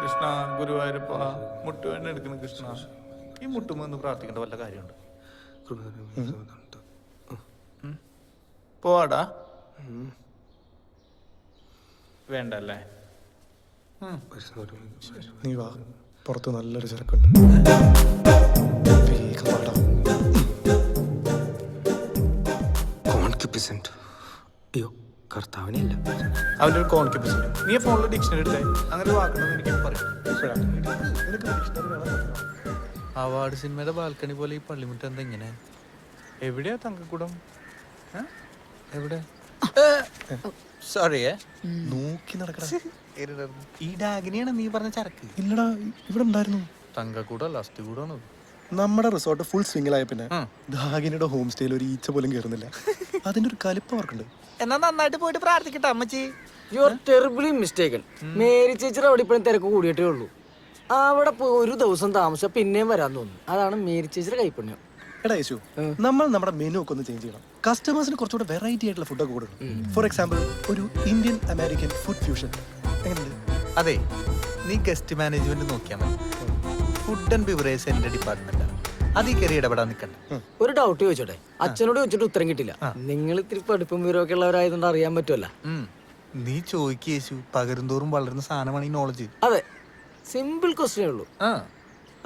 കൃഷ്ണ ഗുരുവായൂരപ്പ മുട്ടുവേണ്ട എടുക്കണം കൃഷ്ണ. ഈ മുട്ടുമ്പോ ഒന്ന് പ്രാർത്ഥിക്കേണ്ട വല്ല കാര്യമുണ്ട്? പോവാടാ. വേണ്ടല്ലേ? നീ വാ, പുറത്ത് നല്ലൊരു ചെറുക്കുണ്ട്. അയ്യോ കർത്താവിനില്ല, അവൻ്റെ ഒരു കോൺക്യൂപ്പൻസ്. നീ ഫോണിൽ ഡിക്ഷണറി എടുത്തേ. അങ്ങനെ വാക്കുണ്ടെന്ന് എനിക്ക് പറയും. അവാർഡ് സിനിമയുടെ ബാൽക്കണി പോലെ ഈ പള്ളിമുറ്റം എന്താ ഇങ്ങനെ? എവിടെയാ തങ്കക്കൂടം? എവിടെ? സോറി, നോക്കി നടക്കണ. ഈ ഡാഗിനിയാണ് നീ പറഞ്ഞ ചരക്ക്? ഇല്ലടാ, ഇവിടെ ഉണ്ടായിരുന്നു. തങ്കക്കൂടല്ല, അസ്ഥികൂടാണ്. നമ്മുടെ റിസോർട്ട് ഫുൾ സ്വിംഗിലായ പിന്നെ ദാഗിനിയുടെ ഹോം സ്റ്റേയിൽ ഒരു ഈച്ച പോലും കയറുന്നില്ല. അതിന്റെ ഒരു കലിപ്പ് അവർക്കുണ്ട്. എന്നാ നന്നായിട്ട് പോയിട്ട് പ്രാർത്ഥിക്കട്ടെ അമ്മച്ചി. You are terribly mistaken. Mary ചേച്ചിയുടെ അവിടെ ഇപ്പോഴും തിരക്ക് കൂടിയിട്ടേ ഉള്ളൂ. അവിടെ ഒരു ദിവസം താമസിച്ചാൽ പിന്നെയും വരാൻ തോന്നുന്നു. അതാണ് മേരി ചേച്ചിയുടെ കൈപ്പുണ്യം. എടാ യേശു, നമ്മൾ നമ്മുടെ മെനു ഒക്കെ ഒന്ന് ചേഞ്ച് ചെയ്യണം. കസ്റ്റമേഴ്സിന് കുറച്ചുകൂടെ വെറൈറ്റി ആയിട്ടുള്ള ഫുഡൊക്കെ കൊടുക്കണം. ഫോർ എക്സാമ്പിൾ, ഒരു ഇന്ത്യൻ അമേരിക്കൻ ഫുഡ് ഫ്യൂഷൻ എങ്ങനെയുണ്ട്? അതെ, നീ ഗസ്റ്റ് മാനേജ്മെന്റ് നോക്കിയാൽ മതി. ഫുഡ് ആൻഡ് ബിവറേജ് എന്റെ ഡിപ്പാർട്ട്മെന്റ്. അതിൽ കയറി ഇടപെടാൻ നിൽക്കണ്ട. ഒരു ഡൗട്ട് ചോദിച്ചോട്ടെ? അച്ഛനോട് ചോദിച്ചിട്ട് ഉത്തരം കിട്ടില്ല. നിങ്ങൾ ഇത്തിരി പഠിപ്പും വിവരമൊക്കെ ഉള്ളവരായതുകൊണ്ട് അറിയാൻ പറ്റുമല്ല. നീ ചോദിക്കുക യേശു, പകരുന്തോറും വളരുന്ന സാധനമാണ് ഈ നോളജ്. അതെ, സിമ്പിൾ ക്വസ്റ്റ്യൻ ഉള്ളൂ.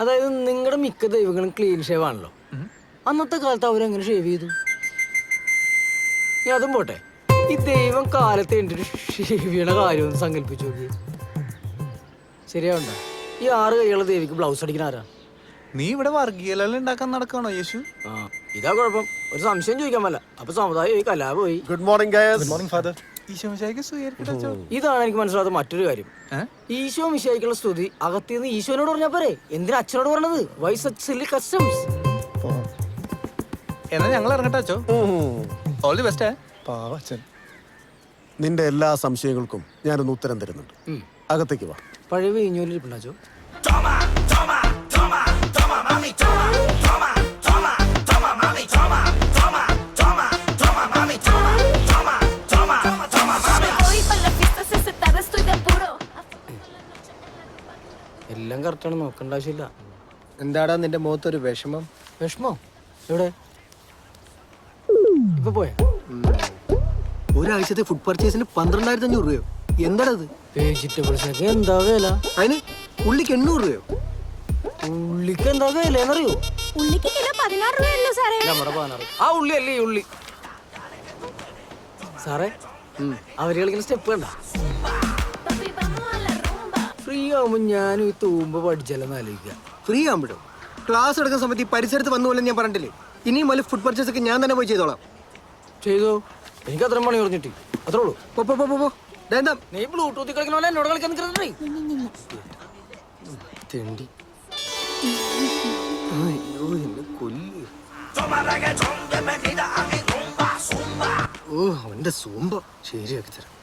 അതായത് നിങ്ങളുടെ മിക്ക ദൈവങ്ങളും ക്ലീൻ ഷേവ് ആണല്ലോ. അന്നത്തെ കാലത്ത് അവരെങ്ങനെ ഷേവ് ചെയ്തു? ഇനി അതും പോട്ടെ, ഈ ദൈവം കാലത്ത് എൻ്റെ ഷേവ് ചെയ്യണ കാര്യം ഒന്ന് സങ്കല്പിച്ചു നോക്കി. ശരിയാവണ്ട? ഈ 6 കൈയുള്ള ദേവിക്ക് ബ്ലൗസ് അടിക്കുന്ന ആരാ? നീ ഇവിടെ വർഗീയലെല്ലാം ഉണ്ടാക്കാൻ നടക്കണോ യേശു? ഇതാ കുഴപ്പം. ഒരു സംശയം ചോദിക്കാൻ പറ്റില്ല. അപ്പൊ സമുദായം പോയി, കലാപ പോയി. Good morning guys. Good morning father. ഇതാണ് എനിക്ക് മനസ്സിലാത്ത മറ്റൊരു കാര്യം. ഈശോ മിശിഹായ്ക്കുള്ള സ്തുതി അകത്തിന്ന് ഈശോനോട് പറഞ്ഞാ പോരെ, എന്തിനാ അച്ഛനോട് പറഞ്ഞത്? Why such silly customs? എന്നാ ഞങ്ങൾ ഇറങ്ങട്ടെ അച്ചോ. All the best. പാവച്ചൻ. നിന്റെ എല്ലാ സംശയങ്ങൾക്കും ഞാനൊന്ന് ഉത്തരം തരുന്നുണ്ട്. അകത്തേക്ക് വാ. പഴയ വീഞ്ഞൂലിരിപ്പുണ്ടാച്ചോ? എല്ലാം കറക്റ്റാണ്, നോക്കണ്ട ആവശ്യമില്ല. എന്താടാ നിന്റെ മുഖത്തൊരു വിഷമം? വിഷമോ? എവിടെ? ഇപ്പൊ പോയാ? ഒരാഴ്ചത്തെ ഫുഡ് പർച്ചേസിന് 12,500 രൂപയോ? എന്താടാ അത്? വെജിറ്റബിൾസിനൊക്കെ എന്താ വില? അതിന് ഉള്ളിക്ക് 800 രൂപയോ? ഉള്ളിക്ക് എന്താ വില എന്നറിയോ? ഉള്ളിക്ക് കിലോ 16 രൂപയല്ലോ സാറേ. നമ്മുടെ 16. ആ ഉള്ളി അല്ലേ ഈ ഉള്ളി? സാറേ, അവര് കളിക്കുന്ന സ്റ്റെപ്പ് കണ്ട? ഫ്രീ ആവുമ്പോ ഞാനും ഈ തൂമ്പ പഠിച്ചാലെന്ന് ആലോചിക്കുക. ഫ്രീ ആകുമ്പോഴോ? ക്ലാസ് എടുക്കുന്ന സമയത്ത് ഈ പരിസരത്ത് വന്നു പോലെ ഞാൻ പറഞ്ഞിട്ടില്ലേ? ഇനിയും വലിയ ഫുഡ് പർച്ചേസ് ഒക്കെ ഞാൻ തന്നെ പോയി ചെയ്തോളാം. ചെയ്തോ? എനിക്ക് അത്ര പണി പറഞ്ഞിട്ട് അത്രേ ഉള്ളൂ. എന്താ നീ ബ്ലൂടൂത്തിൽ കളിക്കണ പോലെ എന്നോട് കളിക്കാൻ നിൽക്കണ്ടേ? തെണ്ടി. അയ്യോ, എന്നെ കൊല്ല്. ഓ, അവന്റെ സൂമ്പ ശരിയാക്കി തരാം.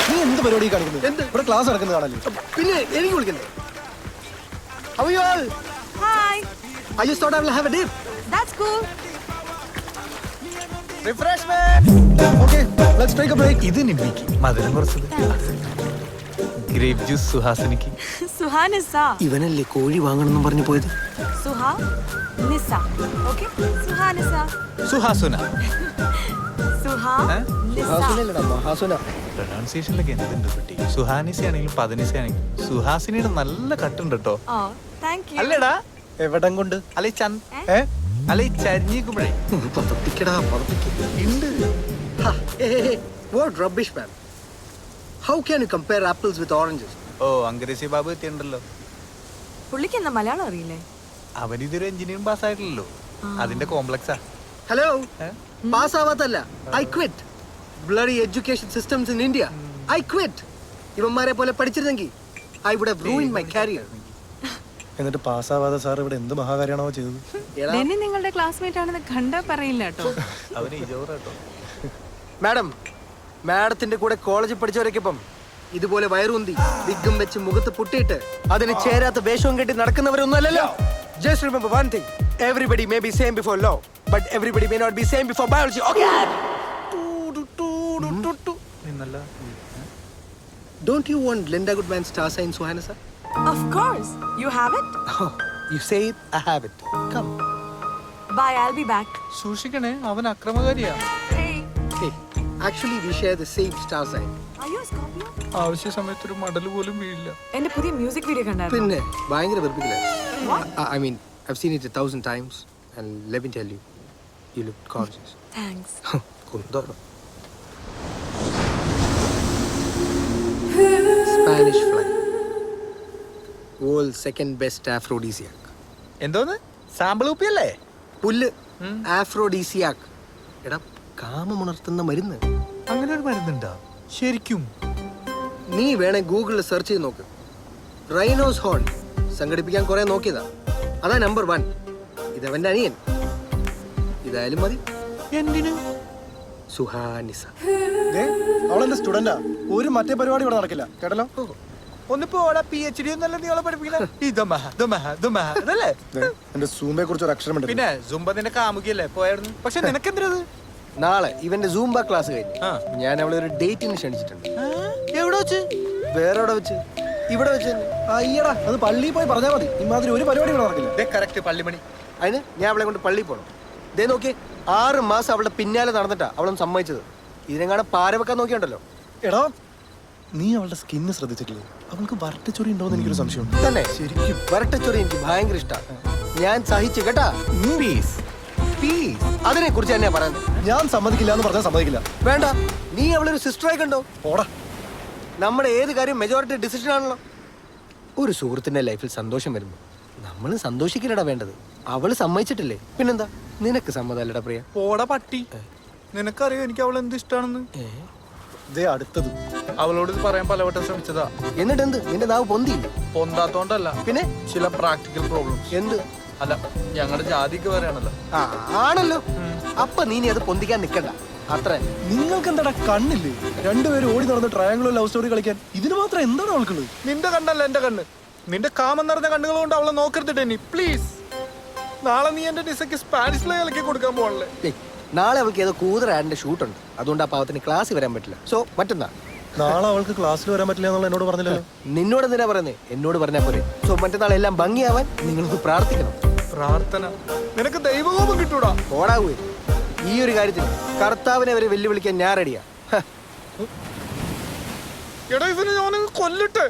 നീ എന്ത് പരിപാടി കാണിക്കുന്നത്? ഇവിടെ ക്ലാസ് നടക്കുന്നത് കാണല്ലേ? പിന്നെ എനിക്ക് വിളിക്കണ്ടേ? Hi. I just thought I will have a dip. That's cool. Okay, let's take a break. ഇത് നിമ്മിക്ക് മധുരം കുറച്ചത്. Grape juice സുഹാസിനിക്ക്. സുഹാനിസ. ഇവനല്ലേ കോഴി വാങ്ങണമെന്നും പറഞ്ഞു പോയത്? സുഹാ നിസ. Okay? സുഹാനിസ. സുഹാസുന. സുഹാ നിസ. മഹാസുന. പ്രൊനൗൺസിയേഷനിലൊക്കെ എന്തുണ്ട് കുട്ടി? സുഹാനിസ ആണെങ്കിലും പതിനിസ ആണെങ്കിലും സുഹാസിനിയുടെ നല്ല കട്ടുണ്ട് കേട്ടോ. Oh, thank you. അല്ലേടാ? എവിടം കൊണ്ട്? അല്ലെ അല്ലെ ചരിഞ്ഞിക്കുമ്പോഴേ പതപ്പിക്കടാ, പതപ്പിക്ക. ഉണ്ട്. What rubbish, man. How can you compare apples with oranges? ഓ, അങ്കരേശി ബാബു എത്തിയുണ്ടല്ലോ. പുള്ളിക്ക് എന്താ മലയാളം അറിയില്ലേ? അവനിതൊരു എഞ്ചിനീയറിംഗ് പാസ്സായിട്ടില്ലല്ലോ, അതിന്റെ കോംപ്ലക്സാ. ഹലോ പാസ്സാവാത്തല്ല I quit bloody education systems in India I quit ഇവന്മാരെ പോലെ പഠിച്ചിരുന്നെങ്കിൽ I would have ruined my career എന്നിട്ട് പാസ്സാവാതെ സാർ ഇവിടെ എന്ത് മഹാകാര്യമാണോ ചെയ്തത്? ഡെന്നി നിങ്ങളുടെ ക്ലാസ്മേറ്റ് ആണെന്ന് കണ്ടാ പറയില്ല കേട്ടോ. അവന് ഈ ചോറാട്ടോ. മാഡത്തിന്റെ കൂടെ കോളേജിൽ പഠിച്ചവരൊക്കെ ഇപ്പം ഇതുപോലെ വയറുന്തി വിഗും വെച്ച് മുഖത്ത് പൊട്ടിയിട്ട് അതിന് ചേരാത്ത വേഷവും കെട്ടി നടക്കുന്നവരൊന്നും അല്ലല്ലോ. Just remember one thing, everybody may be same before law but everybody may not be same before biology. Okay, നിന്നല്ല. Don't you want Linda Goodman star sign Suhana sir? Of course. You have it? You say it, I have it. Come. Bye, I'll be back. സൂക്ഷിക്കണേ, അവൻ അക്രമകാരിയാ. Hey, Hey, actually we share the same star sign. are you a Scorpio? ആവശ്യ സമയത്ത് ഒരു മടൽ പോലും വീഴില്ല. എന്റെ പുതിയ music video കണ്ടായിരുന്നു. പിന്നെ ഭയങ്കര വെറുപ്പിക്കലായിരുന്നു. I mean, I've seen it 1,000 times and let me tell you, you look gorgeous. Thanks. Kundoro. Spanish fly. World's second best aphrodisiac. എന്തോന്ന്? സാമ്പിൾ കുപ്പിയല്ലേ? പുല്ല് ആഫ്രോഡീസിയാക്. എടാ, കാമമുണർത്തുന്ന മരുന്ന്. അങ്ങനെ ഒരു മരുന്നുണ്ടോ ശരിക്കും? നീ വേണേ ഗൂഗിളിൽ സെർച്ച് ചെയ്ത് നോക്ക്. റൈനോസ് ഹോൺ സംഘടിപ്പിക്കാൻ കുറെ നോക്കിയതാ. അതാ നമ്പർ 1. ഇതവന്റെ അനിയൻ. ഇതായാലും മതി. എന്തിന്? സുഹാനിസ. അവളെന്റെ സ്റ്റുഡന്റാ. ഒരു മറ്റേ പരിപാടി ഇവിടെ നടക്കില്ല കേട്ടല്ലോ. ഒന്നിപ്പോ PhD ഒന്നല്ല നീ അവളെ പഠിപ്പിക്കണല്ലേ? എന്റെ സൂമയെ കുറിച്ച് ഒരു അക്ഷരം പിന്നെ സുംബ നിന്റെ കാമുകിയല്ലേ പോയായിരുന്നു. പക്ഷെ നിനക്കെന്തത്? നാളെ ഇവന്റെ സൂംബ ക്ലാസ് കഴിഞ്ഞു. ആ. ഞാൻ അവളെ ഒരു ഡേറ്റിന് ക്ഷണിച്ചിട്ടുണ്ട്. എവിടെ വെച്ച്? വേറെ എവിടെ വെച്ച്? ഇവിടെ വെച്ച് തന്നെ. അയ്യടാ, അത് പള്ളിയിൽ പോയി പറഞ്ഞാൽ മതി. ഇമാതിരി ഒരു പരിപാടി ഇവിടെ നടക്കില്ല. കറക്റ്റ് പള്ളിമണി. അതിന് ഞാൻ അവളെ കൊണ്ട് പള്ളിയിൽ പോകണം. ദേ നോക്കി, 6 മാസം അവളുടെ പിന്നാലെ നടന്നിട്ടാ അവളൊന്ന് സമ്മതിച്ചത്. ഇതിനെങ്ങാണ് പാര വെക്കാൻ നോക്കിയുണ്ടല്ലോ. എടാ, നീ അവളുടെ സ്കിന്ന് ശ്രദ്ധിച്ചിട്ടില്ലേ? അവൾക്ക് വരട്ടച്ചൊറി ഉണ്ടോന്ന് എനിക്കൊരു സംശയമുണ്ട്. തന്നെ ശരിക്കും വരട്ടച്ചൊറി എനിക്ക് ഭയങ്കര ഇഷ്ടമാണ്. ഞാൻ സഹിച്ചു കേട്ടാ. അതിനെ കുറിച്ച് തന്നെയാ പറയുന്നത്. ഞാൻ സമ്മതിക്കില്ല എന്ന് പറഞ്ഞാൽ സമ്മതിക്കില്ല. വേണ്ട, നീ അവളൊരു സിസ്റ്ററായി കണ്ടോ. ഓടാ. നമ്മുടെ ഏത് കാര്യം മെജോറിറ്റി ഡിസിഷൻ ആണല്ലോ. ഒരു സുഹൃത്തിന്റെ ലൈഫിൽ സന്തോഷം വരുന്നു, നമ്മൾ സന്തോഷിക്കില്ലടാ വേണ്ടത്. അവള് സമ്മതിച്ചിട്ടില്ലേ, പിന്നെന്താ? നിനക്ക് സമ്മതമല്ലടാ പ്രിയ. പോടാ പട്ടി. നിനക്കറിയോ എനിക്ക് അവൾ എന്ത് ഇഷ്ടാണെന്ന്? ദേ അടുത്തത്. അവളോട് ഇത് പറയാൻ പലവട്ടം ശ്രമിച്ചതാ. എന്നിട്ട് എന്ത്, നിന്റെ നാവ് പൊന്തിയില്ല? പൊന്താത്തോണ്ടല്ല, പിന്നെ ചില പ്രാക്ടിക്കൽ പ്രോബ്ലംസ്. എന്ത്? അല്ല, ഞങ്ങളുടെ ജാതിക്ക് പറയാണല്ലോ. ആ, ആണല്ലോ. അപ്പൊ നീ അത് പൊന്തിക്കാൻ നിക്കണ്ട. അത്ര നിങ്ങൾക്ക് എന്താടാ കണ്ണില്ലേ? രണ്ടുപേരും ഓടി നടന്ന് ട്രയാങ്കിൾ ലവ് സ്റ്റോറി കളിക്കാൻ. ഇതിന് മാത്രം എന്താണ് അവൾക്കുള്ളത്? നിന്റെ കണ്ണല്ല എന്റെ കണ്ണ്. നിന്റെ കാമം നിറഞ്ഞ കണ്ണുകൾ കൊണ്ട് അവളെ നോക്കരുതിട്ട് നീ പ്ലീസ്. നാളെ നീ എന്റെ ഡിസക്ക് സ്പാനിഷിലെ കളിക്ക് കൊടുക്കാൻ പോകണല്ലേ? നാളെ അവൾക്ക് ഏതോ കൂതറ ആഡിന്റെ ഷൂട്ടുണ്ട്. അതുകൊണ്ട് ആ പാവത്തിന് ക്ലാസ്സിൽ വരാൻ പറ്റില്ല. സോ മറ്റന്നാ. നാളെ അവൾക്ക് ക്ലാസ്സിൽ വരാൻ പറ്റില്ല എന്നുള്ള എന്നോട് പറഞ്ഞില്ലല്ലോ. നിന്നോട് എന്തിനാ പറയുന്നേ? എന്നോട് പറഞ്ഞാ പോരെ. സോ മറ്റന്നാൾ എല്ലാം ഭംഗിയാവാൻ നിങ്ങൾക്ക് പ്രാർത്ഥിക്കണം. പ്രാർത്ഥന? നിനക്ക് ദൈവകോപം കിട്ടൂടാ. ഓടാവേ. ഈ ഒരു കാര്യത്തിൽ കർത്താവിനെ വരെ വെല്ലുവിളിക്കാൻ ഞാൻ റെഡിയാ. എടാ, ഇതിന് ഞാൻ കൊല്ലിട്ട്.